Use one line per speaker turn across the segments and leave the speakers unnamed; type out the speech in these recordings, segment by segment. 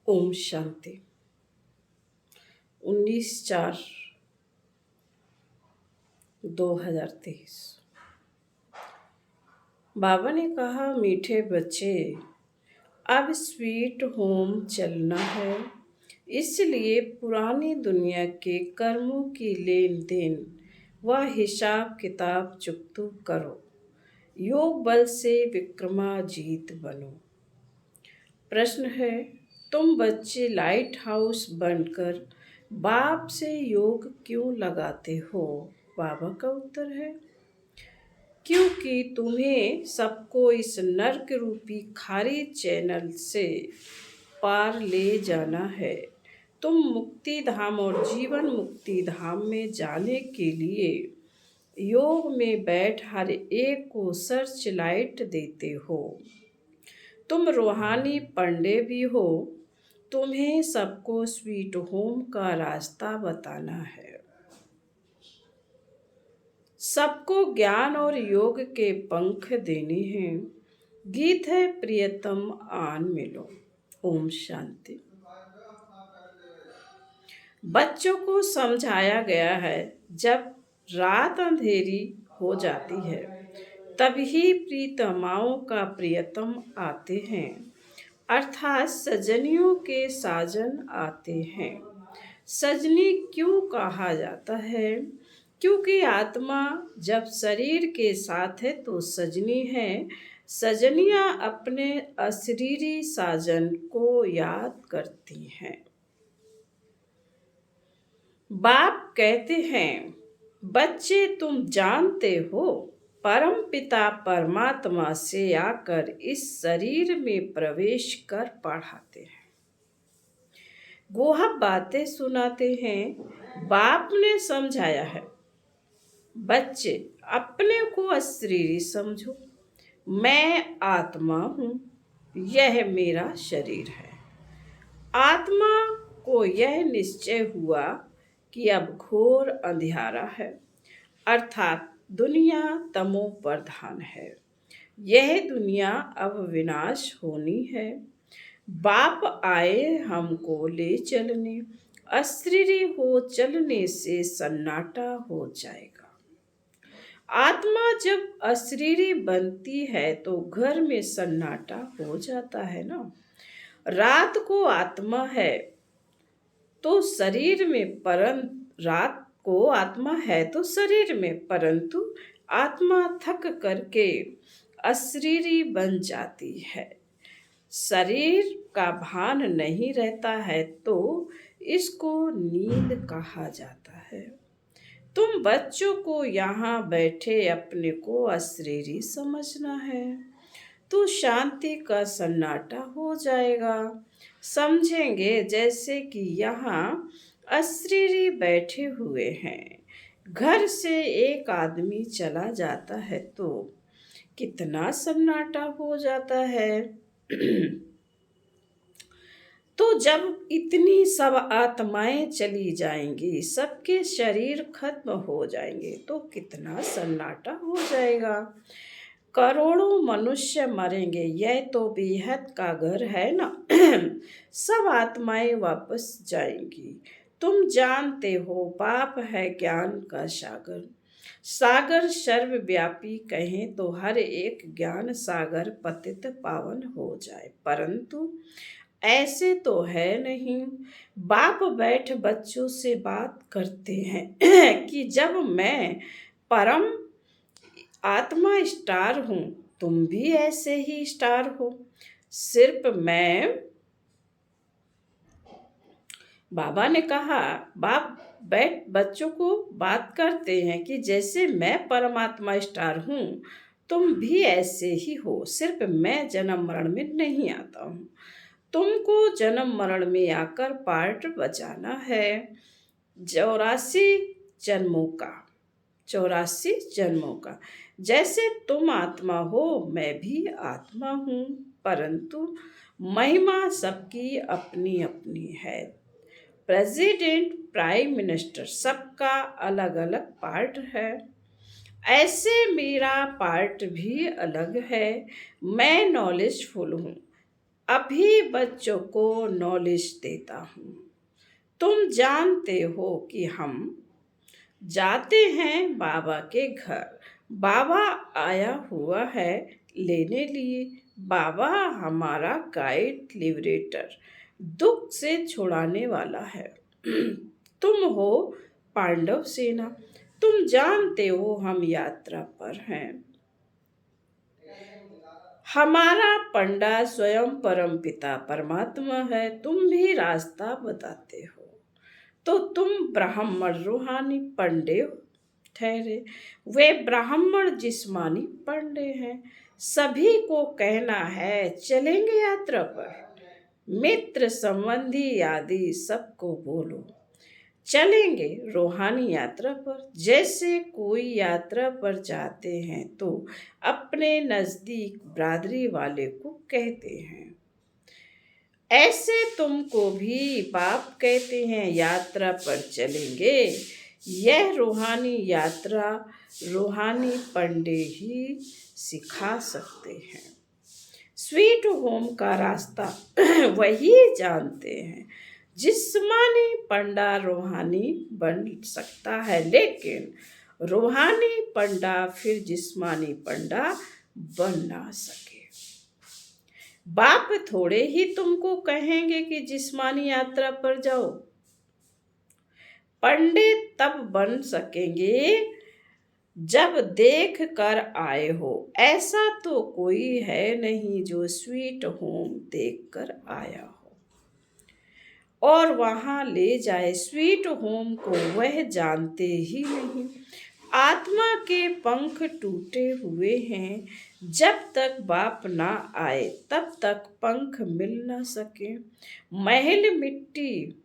ओम शांति। 19/4/2023। बाबा ने कहा, मीठे बच्चे, अब स्वीट होम चलना है। इसलिए पुरानी दुनिया के कर्मों की लेन देन व हिसाब किताब चुकतो करो। योग बल से विक्रमाजीत बनो। प्रश्न है, तुम बच्चे लाइट हाउस बनकर बाप से योग क्यों लगाते हो? बाबा का उत्तर है, क्योंकि तुम्हें सबको इस नर्क रूपी खारी चैनल से पार ले जाना है। तुम मुक्ति धाम और जीवन मुक्ति धाम में जाने के लिए योग में बैठ हर एक को सर्च लाइट देते हो। तुम रूहानी पंडे भी हो। तुम्हें सबको स्वीट होम का रास्ता बताना है। सबको ज्ञान और योग के पंख देने हैं। गीत है, प्रियतम आन मिलो। ओम शांति। बच्चों को समझाया गया है, जब रात अंधेरी हो जाती है तभी प्रीतमाओं का प्रियतम आते हैं, अर्थात सजनियों के साजन आते हैं। सजनी क्यों कहा जाता है? क्योंकि आत्मा जब शरीर के साथ है तो सजनी है। सजनियां अपने अशरीरी साजन को याद करती हैं। बाप कहते हैं, बच्चे, तुम जानते हो परम पिता परमात्मा से आकर इस शरीर में प्रवेश कर पढ़ाते हैं, गोहा बातें सुनाते हैं। बाप ने समझाया है, बच्चे अपने को अशरीरी समझो। मैं आत्मा हूँ, यह मेरा शरीर है। आत्मा को यह निश्चय हुआ कि अब घोर अंधियारा है, अर्थात दुनिया तमो प्रधान है। यह दुनिया अब विनाश होनी है। बाप आए हमको ले चलने। अशरीरी हो चलने से सन्नाटा हो जाएगा। आत्मा जब अशरीरी बनती है तो घर में सन्नाटा हो जाता है ना। रात को आत्मा है तो शरीर में, रात को आत्मा है तो शरीर में, परंतु आत्मा थक करके अशरीरी बन जाती है। शरीर का भान नहीं रहता है तो इसको नींद कहा जाता है। तुम बच्चों को यहाँ बैठे अपने को अशरीरी समझना है तो शांति का सन्नाटा हो जाएगा। समझेंगे जैसे कि यहाँ अशरीरी बैठे हुए हैं। घर से एक आदमी चला जाता है तो कितना सन्नाटा हो जाता है। तो जब इतनी सब आत्माएं चली जाएंगी, सबके शरीर खत्म हो जाएंगे तो कितना सन्नाटा हो जाएगा। करोड़ों मनुष्य मरेंगे, यह तो बेहद का घर है ना। सब आत्माएं वापस जाएंगी। तुम जानते हो बाप है ज्ञान का सागर। सागर सर्वव्यापी कहें तो हर एक ज्ञान सागर पतित पावन हो जाए, परंतु ऐसे तो है नहीं। बाप बैठ बच्चों से बात करते हैं कि जब मैं परम आत्मा स्टार हूँ, तुम भी ऐसे ही स्टार हो। सिर्फ मैं, बाबा ने कहा, बाप बैठ बच्चों को बात करते हैं कि जैसे मैं परमात्मा स्टार हूँ, तुम भी ऐसे ही हो। सिर्फ मैं जन्म मरण में नहीं आता हूँ, तुमको जन्म मरण में आकर पार्ट बचाना है। 84 जन्मों का। जैसे तुम आत्मा हो, मैं भी आत्मा हूँ, परंतु महिमा सबकी अपनी अपनी है। प्रेसिडेंट, प्राइम मिनिस्टर, सबका अलग अलग पार्ट है। ऐसे मेरा पार्ट भी अलग है। मैं नॉलेजफुल हूँ, अभी बच्चों को नॉलेज देता हूँ। तुम जानते हो कि हम जाते हैं बाबा के घर। बाबा आया हुआ है लेने लिए। बाबा हमारा गाइड लिबरेटर, दुख से छुड़ाने वाला है। तुम हो पांडव सेना। तुम जानते हो हम यात्रा पर हैं। हमारा पंडा स्वयं परम पिता परमात्मा है। तुम भी रास्ता बताते हो। तो तुम ब्राह्मण रूहानी पंडे ठहरे। वे ब्राह्मण जिस्मानी पंडे हैं। सभी को कहना है चलेंगे यात्रा पर। मित्र संबंधी आदि सबको बोलो चलेंगे रूहानी यात्रा पर। जैसे कोई यात्रा पर जाते हैं तो अपने नजदीक बरादरी वाले को कहते हैं, ऐसे तुमको भी बाप कहते हैं यात्रा पर चलेंगे। यह रूहानी यात्रा रूहानी पंडे ही सिखा सकते हैं। स्वीट होम का रास्ता वही जानते हैं। जिस्मानी पंडा रूहानी बन सकता है, लेकिन रूहानी पंडा फिर जिस्मानी पंडा बन ना सके। बाप थोड़े ही तुमको कहेंगे कि जिस्मानी यात्रा पर जाओ। पंडित तब बन सकेंगे जब देख कर आए हो। ऐसा तो कोई है नहीं जो स्वीट होम देख कर आया हो और वहां ले जाए। स्वीट होम को वह जानते ही नहीं। आत्मा के पंख टूटे हुए हैं। जब तक बाप ना आए तब तक पंख मिल ना सके। महल मिट्टी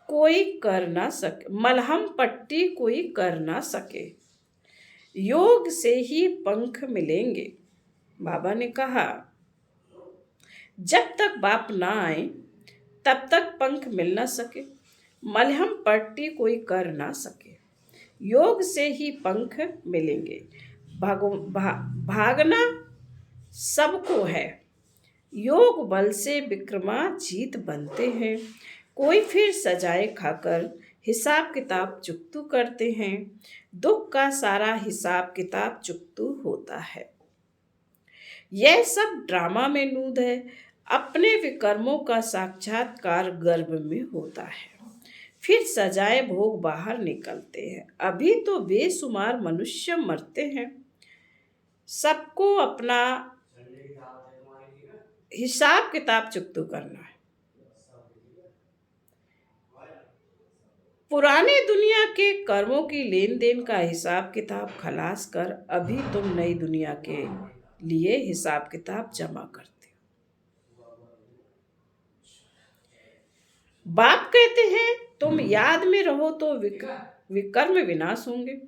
कोई कर ना सके, मलहम पट्टी कोई कर ना सके। योग से ही पंख मिलेंगे। बाबा ने कहा जब तक बाप ना आए तब तक पंख मिल ना सके, मलहम पट्टी कोई कर ना सके। योग से ही पंख मिलेंगे। भागना सबको है। योग बल से विक्रमाजीत बनते हैं। कोई फिर सजाए खाकर हिसाब किताब चुकतू करते हैं। दुख का सारा हिसाब किताब चुकतू होता है। यह सब ड्रामा में नूद है। अपने विकर्मों का साक्षात्कार गर्भ में होता है। फिर सजाए भोग बाहर निकलते हैं। अभी तो बेशुमार मनुष्य मरते हैं। सबको अपना हिसाब किताब चुकतू करना है। पुराने दुनिया के कर्मों की लेन देन का हिसाब किताब खलास कर अभी तुम नई दुनिया के लिए हिसाब किताब जमा करते हो। बाप कहते हैं तुम याद में रहो तो विकर्म विनाश होंगे।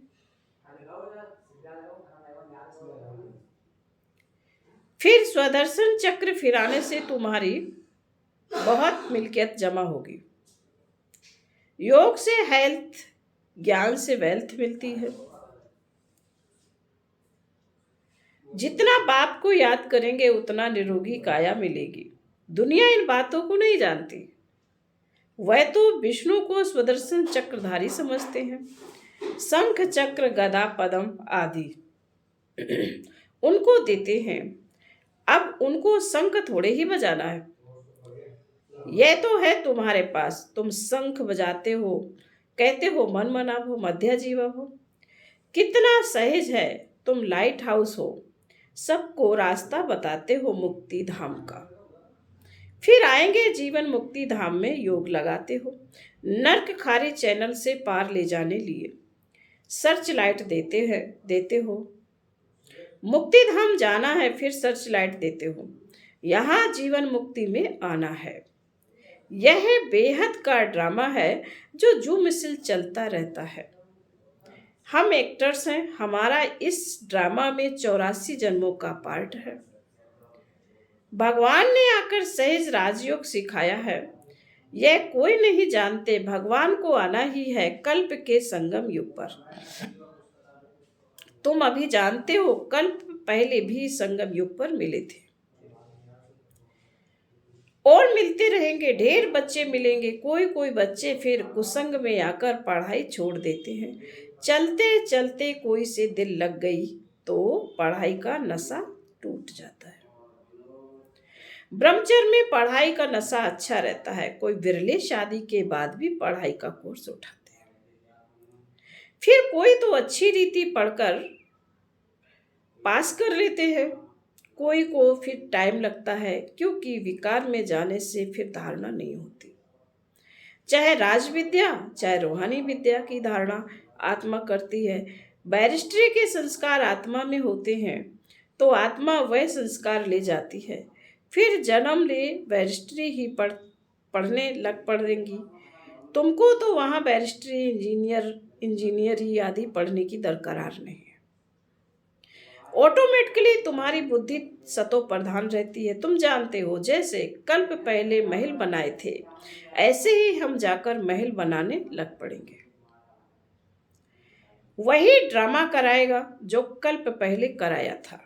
फिर स्वदर्शन चक्र फिराने से तुम्हारी बहुत मिल्कियत जमा होगी। योग से हेल्थ, ज्ञान से वेल्थ मिलती है। जितना बाप को याद करेंगे उतना निरोगी काया मिलेगी। दुनिया इन बातों को नहीं जानती। वह तो विष्णु को स्वदर्शन चक्रधारी समझते हैं। शंख चक्र गदा पद्म आदि उनको देते हैं। अब उनको शंख थोड़े ही बजाना है। यह तो है तुम्हारे पास। तुम शंख बजाते हो, कहते हो मन मना हो, मध्य जीवा हो। कितना सहज है। तुम लाइट हाउस हो, सबको रास्ता बताते हो मुक्ति धाम का। फिर आएंगे जीवन मुक्ति धाम में योग लगाते हो। नर्क खारी चैनल से पार ले जाने लिए सर्च लाइट देते हो। मुक्ति धाम जाना है, फिर सर्च लाइट देते हो। यहाँ जीवन मुक्ति में आना है। यह बेहद का ड्रामा है जो जू मिसल चलता रहता है। हम एक्टर्स हैं। हमारा इस ड्रामा में 84 जन्मों का पार्ट है। भगवान ने आकर सहज राजयोग सिखाया है। यह कोई नहीं जानते। भगवान को आना ही है कल्प के संगम युग पर। तुम अभी जानते हो, कल्प पहले भी संगम युग पर मिले थे। और मिलते रहेंगे, ढेर बच्चे मिलेंगे। कोई कोई बच्चे फिर कुसंग में आकर पढ़ाई छोड़ देते हैं। चलते चलते कोई से दिल लग गई तो पढ़ाई का नशा टूट जाता है। ब्रह्मचर्य में पढ़ाई का नशा अच्छा रहता है। कोई विरले शादी के बाद भी पढ़ाई का कोर्स उठाते हैं। फिर कोई तो अच्छी रीति पढ़कर पास कर लेते हैं। कोई को फिर टाइम लगता है, क्योंकि विकार में जाने से फिर धारणा नहीं होती। चाहे राज विद्या चाहे रूहानी विद्या की धारणा आत्मा करती है। बैरिस्ट्री के संस्कार आत्मा में होते हैं तो आत्मा वह संस्कार ले जाती है। फिर जन्म ले बैरिस्ट्री ही पढ़ने लग पड़ेंगी। तुमको तो वहाँ बैरिस्ट्री इंजीनियर ही आदि पढ़ने की दरकार नहीं है। ऑटोमेटिकली तुम्हारी बुद्धि सतो प्रधान रहती है। तुम जानते हो, जैसे कल्प पहले महल बनाए थे, ऐसे ही हम जाकर महल बनाने लग पड़ेंगे। वही ड्रामा कराएगा जो कल्प पहले कराया था।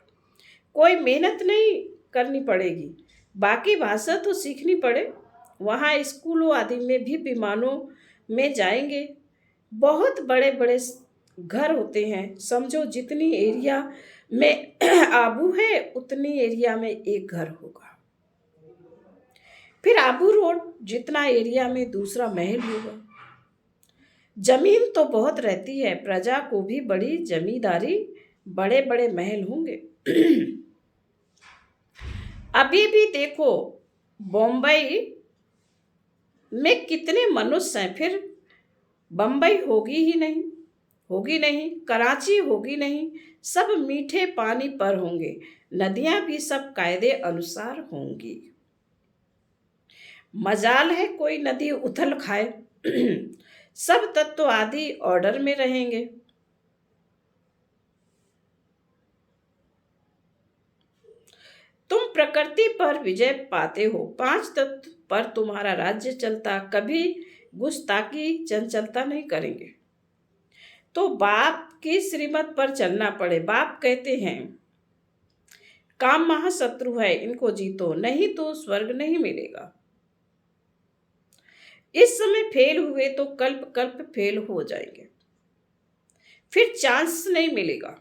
कोई मेहनत नहीं करनी पड़ेगी, बाकी भाषा तो सीखनी पड़े। वहाँ स्कूलों आदि में भी विमानों में जाएंगे। बहुत बड़े बड़े घर होते हैं। समझो जितनी एरिया में आबू है उतनी एरिया में एक घर होगा। फिर आबू रोड जितना एरिया में दूसरा महल होगा। जमीन तो बहुत रहती है, प्रजा को भी बड़ी जमींदारी, बड़े बड़े महल होंगे। अभी भी देखो बॉम्बई में कितने मनुष्य हैं, फिर बम्बई होगी नहीं, कराची होगी नहीं, सब मीठे पानी पर होंगे। नदियां भी सब कायदे अनुसार होंगी। मजाल है कोई नदी उथल खाए। सब तत्व आदि ऑर्डर में रहेंगे। तुम प्रकृति पर विजय पाते हो, 5 तत्व पर तुम्हारा राज्य चलता, कभी गुस्ताखी चंचलता नहीं करेंगे। तो बाप की श्रीमत पर चलना पड़े। बाप कहते हैं काम महाशत्रु है, इनको जीतो, नहीं तो स्वर्ग नहीं मिलेगा। इस समय फेल हुए तो कल्प कल्प फेल हो जाएंगे, फिर चांस नहीं मिलेगा।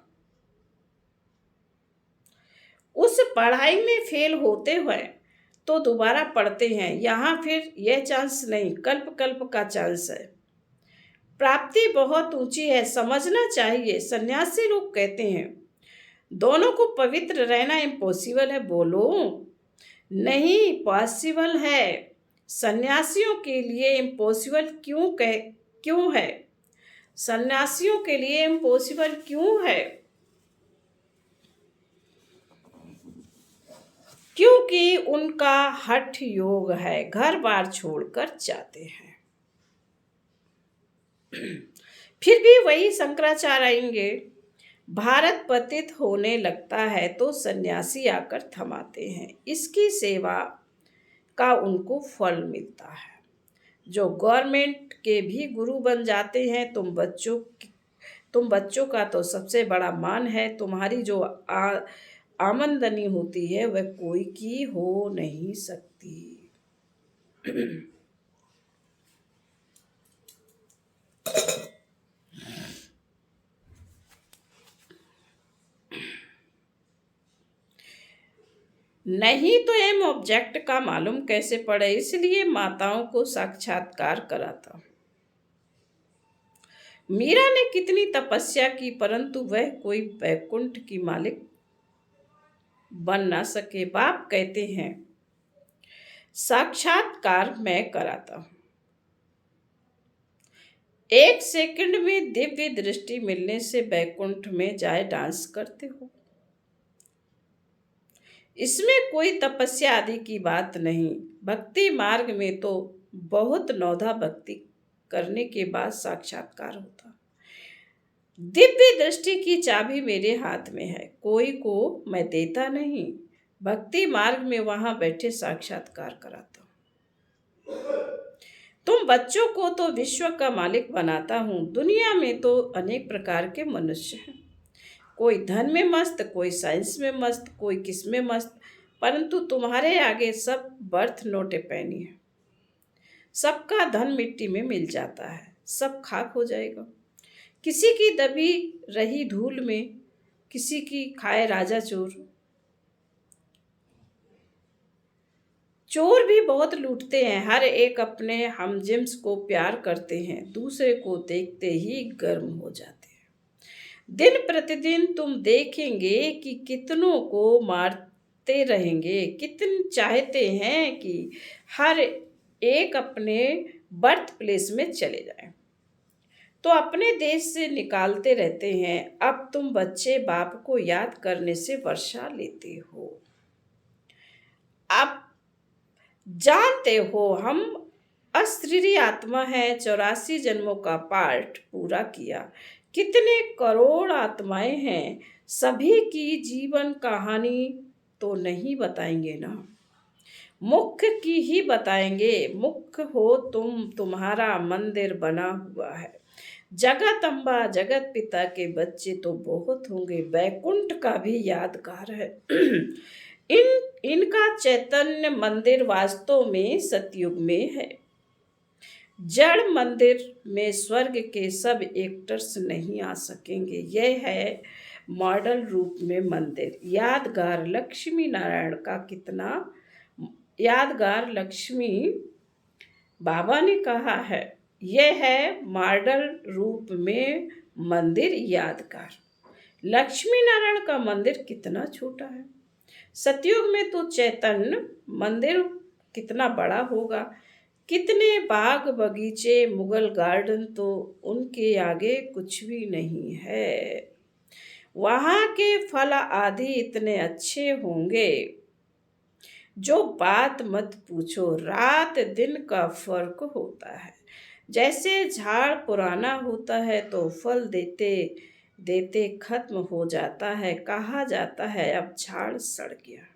उस पढ़ाई में फेल होते हुए तो दोबारा पढ़ते हैं, यहाँ फिर यह चांस नहीं, कल्प कल्प का चांस है। प्राप्ति बहुत ऊंची है, समझना चाहिए। सन्यासी लोग कहते हैं दोनों को पवित्र रहना इम्पॉसिबल है। बोलो नहीं, पॉसिबल है। सन्यासियों के लिए इम्पॉसिबल क्यों है? सन्यासियों के लिए इम्पॉसिबल क्यों है? क्योंकि उनका हठ योग है, घर बार छोड़कर जाते हैं। फिर भी वही शंकराचार्य आएंगे। भारत पतित होने लगता है तो सन्यासी आकर थमाते हैं। इसकी सेवा का उनको फल मिलता है। जो गवर्नमेंट के भी गुरु बन जाते हैं। तुम बच्चों का तो सबसे बड़ा मान है। तुम्हारी जो आमदनी होती है वह कोई की हो नहीं सकती। नहीं तो एम ऑब्जेक्ट का मालूम कैसे पड़े, इसलिए माताओं को साक्षात्कार कराता। मीरा ने कितनी तपस्या की, परंतु वह कोई वैकुंठ की मालिक बन ना सके। बाप कहते हैं साक्षात्कार मैं कराता हूं। 1 सेकंड में दिव्य दृष्टि मिलने से वैकुंठ में जाए डांस करते हो। इसमें कोई तपस्या आदि की बात नहीं। भक्ति मार्ग में तो बहुत नौधा भक्ति करने के बाद साक्षात्कार होता। दिव्य दृष्टि की चाबी मेरे हाथ में है, कोई को मैं देता नहीं। भक्ति मार्ग में वहां बैठे साक्षात्कार कराता हूं। तुम बच्चों को तो विश्व का मालिक बनाता हूं। दुनिया में तो अनेक प्रकार के मनुष्य हैं। कोई धन में मस्त, कोई साइंस में मस्त, कोई किस में मस्त, परंतु तुम्हारे आगे सब बर्थ नोटे पैनी है। सबका धन मिट्टी में मिल जाता है, सब खाक हो जाएगा। किसी की दबी रही धूल में, किसी की खाए राजा चोर। चोर भी बहुत लूटते हैं, हर एक अपने हमजिम्स को प्यार करते हैं, दूसरे को देखते ही गर्म हो जाते हैं। दिन प्रतिदिन तुम देखेंगे कि कितनों को मारते रहेंगे, कितने चाहते हैं कि हर एक अपने बर्थ प्लेस में चले जाएं, तो अपने देश से निकालते रहते हैं। अब तुम बच्चे बाप को याद करने से वर्षा लेते हो। अब जानते हो हम अशरीरी आत्मा है, 84 जन्मों का पाठ पूरा किया। कितने करोड़ आत्माएं हैं, सभी की जीवन कहानी तो नहीं बताएंगे ना, मुख्य की ही बताएंगे। मुख्य हो तुम, तुम्हारा मंदिर बना हुआ है। जगत अम्बा जगत पिता के बच्चे तो बहुत होंगे, वैकुंठ का भी यादगार है। इनका चैतन्य मंदिर वास्तव में सतयुग में है। जड़ मंदिर में स्वर्ग के सब एक्टर्स नहीं आ सकेंगे। यह है मॉडल रूप में मंदिर। यादगार लक्ष्मी नारायण का कितना यादगार, लक्ष्मी बाबा ने कहा है, यह है मॉडल रूप में मंदिर यादगार। लक्ष्मी नारायण का मंदिर कितना छोटा है। सतयुग में तो चैतन्य मंदिर कितना बड़ा होगा। कितने बाग बगीचे, मुगल गार्डन तो उनके आगे कुछ भी नहीं है। वहाँ के फल आदि इतने अच्छे होंगे, जो बात मत पूछो। रात दिन का फर्क होता है। जैसे झाड़ पुराना होता है तो फल देते देते खत्म हो जाता है, कहा जाता है अब झाड़ सड़ गया।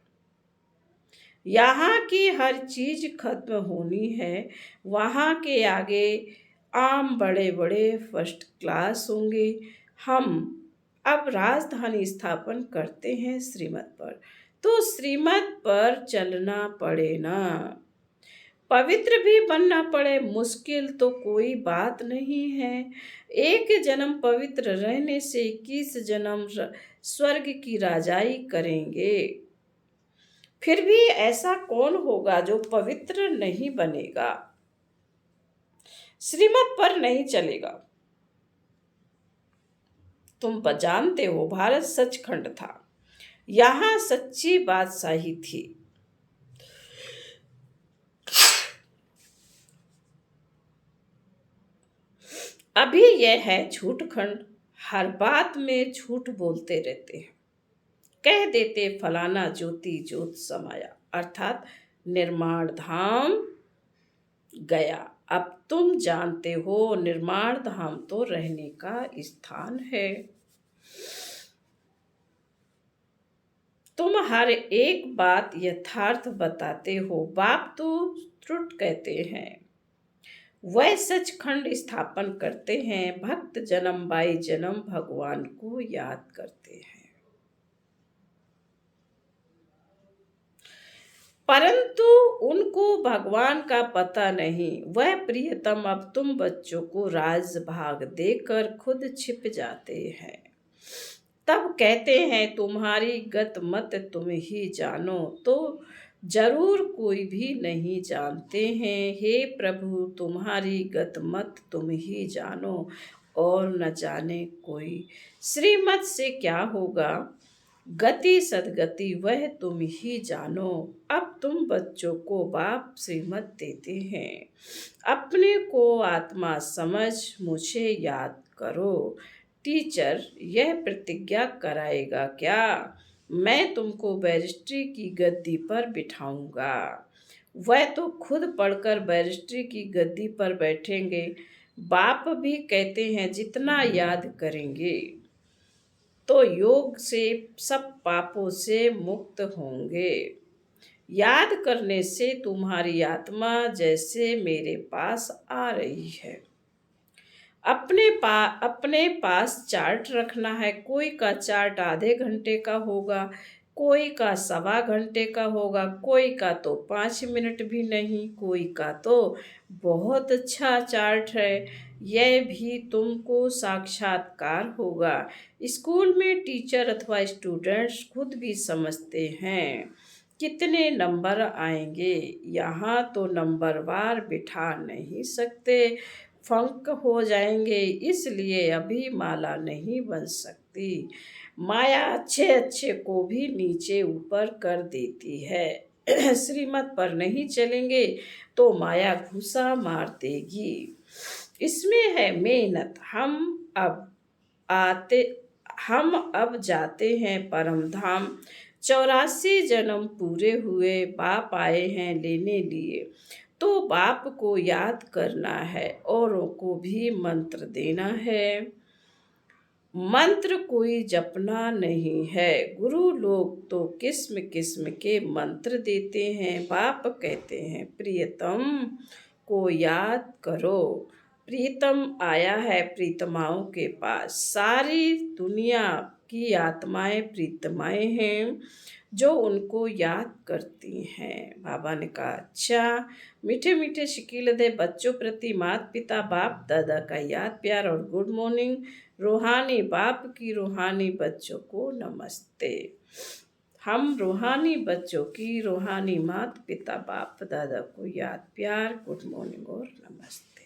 यहाँ की हर चीज खत्म होनी है, वहाँ के आगे आम बड़े बड़े फर्स्ट क्लास होंगे। हम अब राजधानी स्थापन करते हैं श्रीमत पर, तो श्रीमत पर चलना पड़े ना, पवित्र भी बनना पड़े। मुश्किल तो कोई बात नहीं है। एक जन्म पवित्र रहने से 21 जन्म स्वर्ग की राजाई करेंगे। फिर भी ऐसा कौन होगा जो पवित्र नहीं बनेगा, श्रीमत पर नहीं चलेगा। तुम जानते हो भारत सचखंड था, यहाँ सच्ची बादशाही थी। अभी यह है झूठ खंड, हर बात में झूठ बोलते रहते हैं। कह देते फलाना ज्योति ज्योत समाया, अर्थात निर्माण धाम गया। अब तुम जानते हो निर्माण धाम तो रहने का स्थान है। तुम हर एक बात यथार्थ बताते हो। बाप तो त्रुट कहते हैं, वह सचखंड स्थापन करते हैं। भक्त जन्म बाई जन्म भगवान को याद करते हैं, परंतु उनको भगवान का पता नहीं। वह प्रियतम अब तुम बच्चों को राजभाग देकर खुद छिप जाते हैं। तब कहते हैं तुम्हारी गत मत तुम ही जानो, तो जरूर कोई भी नहीं जानते हैं। हे प्रभु तुम्हारी गत मत तुम ही जानो और न जाने कोई। श्रीमत से क्या होगा, गति सदगति वह तुम ही जानो। अब तुम बच्चों को बाप श्रीमत देते हैं, अपने को आत्मा समझ मुझे याद करो। टीचर यह प्रतिज्ञा कराएगा क्या, मैं तुमको बैरिस्ट्री की गद्दी पर बिठाऊंगा। वह तो खुद पढ़कर बैरिस्ट्री की गद्दी पर बैठेंगे। बाप भी कहते हैं जितना याद करेंगे तो योग से सब पापों से मुक्त होंगे। याद करने से तुम्हारी आत्मा जैसे मेरे पास आ रही है। अपने पास चार्ट रखना है। कोई का चार्ट आधे घंटे का होगा, कोई का 1.25 घंटे का होगा, कोई का तो 5 मिनट भी नहीं, कोई का तो बहुत अच्छा चार्ट है। यह भी तुमको साक्षात्कार होगा। स्कूल में टीचर अथवा स्टूडेंट्स खुद भी समझते हैं कितने नंबर आएंगे। यहाँ तो नंबरवार बिठा नहीं सकते, फंक हो जाएंगे, इसलिए अभी माला नहीं बन सकती। माया अच्छे अच्छे को भी नीचे ऊपर कर देती है। श्रीमत पर नहीं चलेंगे तो माया घुसा मार देगी। इसमें है मेहनत। आते हम अब जाते हैं परम धाम। 84 जन्म पूरे हुए, बाप आए हैं लेने लिए। तो बाप को याद करना है, औरों को भी मंत्र देना है। मंत्र कोई जपना नहीं है। गुरु लोग तो किस्म किस्म के मंत्र देते हैं। बाप कहते हैं प्रियतम को याद करो। प्रीतम आया है प्रीतमाओं के पास। सारी दुनिया की आत्माएं प्रीतमाएं हैं जो उनको याद करती हैं। बाबा ने कहा अच्छा, मीठे मीठे शकील दे बच्चों प्रति माता पिता बाप दादा का याद प्यार और गुड मॉर्निंग। रूहानी बाप की रूहानी बच्चों को नमस्ते। हम रूहानी बच्चों की रूहानी माता पिता बाप दादा को याद प्यार गुड मॉर्निंग और नमस्ते।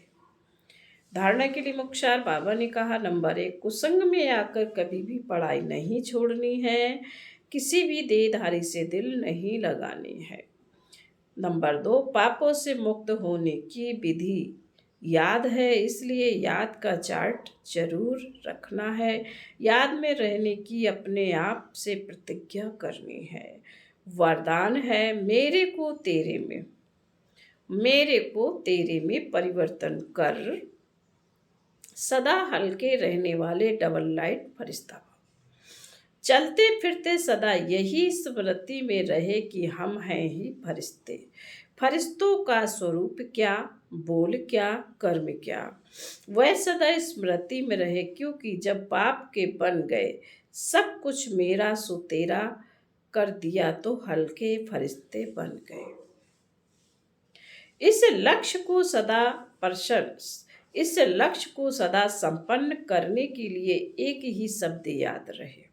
धारणा के लिए मुख्य बाबा ने कहा नंबर 1, कुसंग में आकर कभी भी पढ़ाई नहीं छोड़नी है, किसी भी देहधारी से दिल नहीं लगानी है। नंबर 2, पापों से मुक्त होने की विधि याद है, इसलिए याद का चार्ट जरूर रखना है। याद में रहने की अपने आप से प्रतिज्ञा करनी है। वरदान है मेरे को तेरे में परिवर्तन कर, सदा हल्के रहने वाले डबल लाइट फरिश्ता। चलते फिरते सदा यही स्मृति में रहे कि हम हैं ही फरिश्ते। फरिश्तों का स्वरूप क्या, बोल क्या, कर्म क्या, वह सदा स्मृति में रहे। क्योंकि जब बाप के बन गए, सब कुछ मेरा सो तेरा कर दिया तो हल्के फरिश्ते बन गए। इस लक्ष्य को सदा संपन्न करने के लिए एक ही शब्द याद रहे,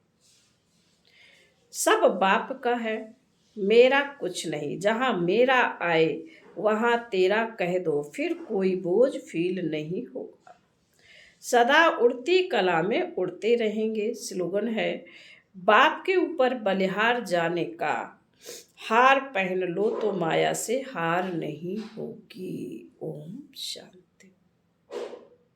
सब बाप का है, मेरा कुछ नहीं। जहाँ मेरा आए वहाँ तेरा कह दो, फिर कोई बोझ फील नहीं होगा। सदा उड़ती कला में उड़ते रहेंगे। स्लोगन है बाप के ऊपर बलिहार जाने का। हार पहन लो तो माया से हार नहीं होगी। ओम शांति।